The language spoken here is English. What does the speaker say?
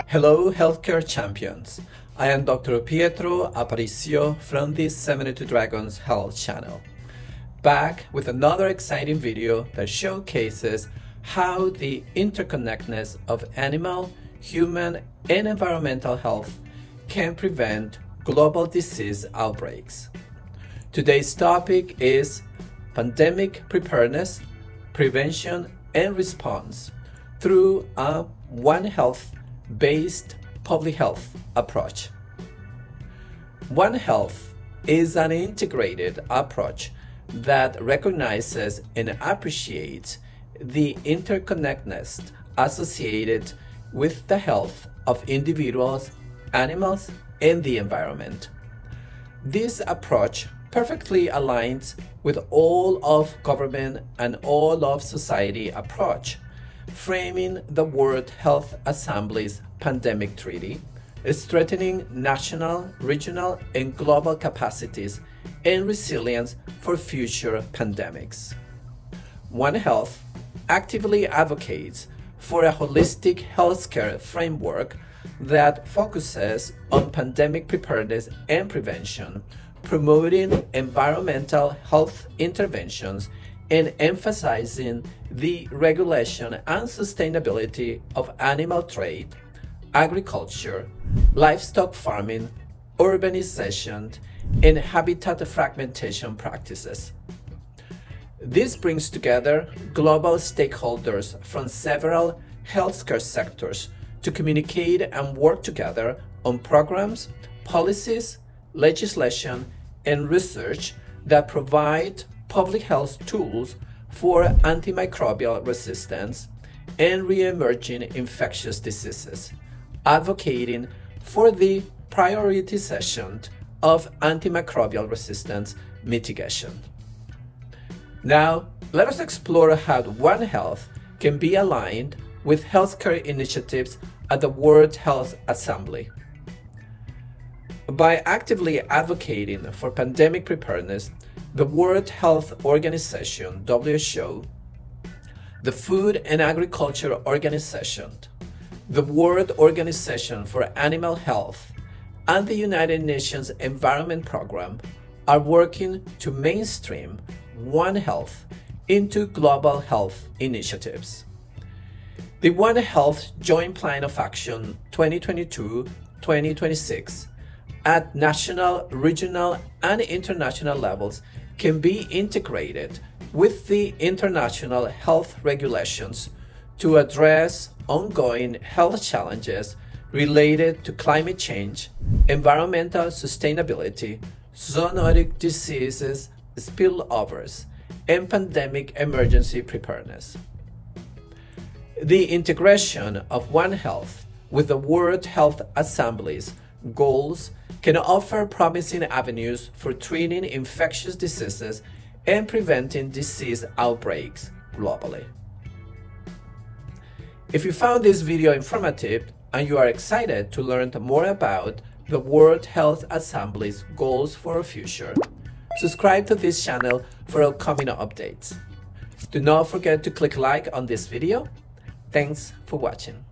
Hello, healthcare champions. I am Dr. Pietro Aparicio from the 72 Dragons Health channel, back with another exciting video that showcases how the interconnectedness of animal, human, and environmental health can prevent global disease outbreaks. Today's topic is pandemic preparedness, prevention, and response through a One Health-based public health approach. One Health is an integrated approach that recognizes and appreciates the interconnectedness associated with the health of individuals, animals, and the environment. This approach perfectly aligns with all of government and all of society approach, framing the World Health Assembly's pandemic treaty, strengthening national, regional, and global capacities and resilience for future pandemics. One Health actively advocates for a holistic healthcare framework that focuses on pandemic preparedness and prevention, promoting environmental health interventions and emphasizing the regulation and sustainability of animal trade, agriculture, livestock farming, urbanization, and habitat fragmentation practices. This brings together global stakeholders from several healthcare sectors to communicate and work together on programs, policies, legislation, and research that provide public health tools for antimicrobial resistance and re-emerging infectious diseases, advocating for the prioritization of antimicrobial resistance mitigation. Now, let us explore how One Health can be aligned with healthcare initiatives at the World Health Assembly. By actively advocating for pandemic preparedness, the World Health Organization, WHO, the Food and Agriculture Organization, the World Organization for Animal Health, and the United Nations Environment Programme are working to mainstream One Health into global health initiatives. The One Health Joint Plan of Action 2022-2026 at national, regional, and international levels can be integrated with the international health regulations to address ongoing health challenges related to climate change, environmental sustainability, zoonotic diseases, spillovers, and pandemic emergency preparedness. The integration of One Health with the World Health Assembly's goals can offer promising avenues for treating infectious diseases and preventing disease outbreaks globally. If you found this video informative and you are excited to learn more about the World Health Assembly's goals for the future, subscribe to this channel for upcoming updates. Do not forget to click like on this video. Thanks for watching.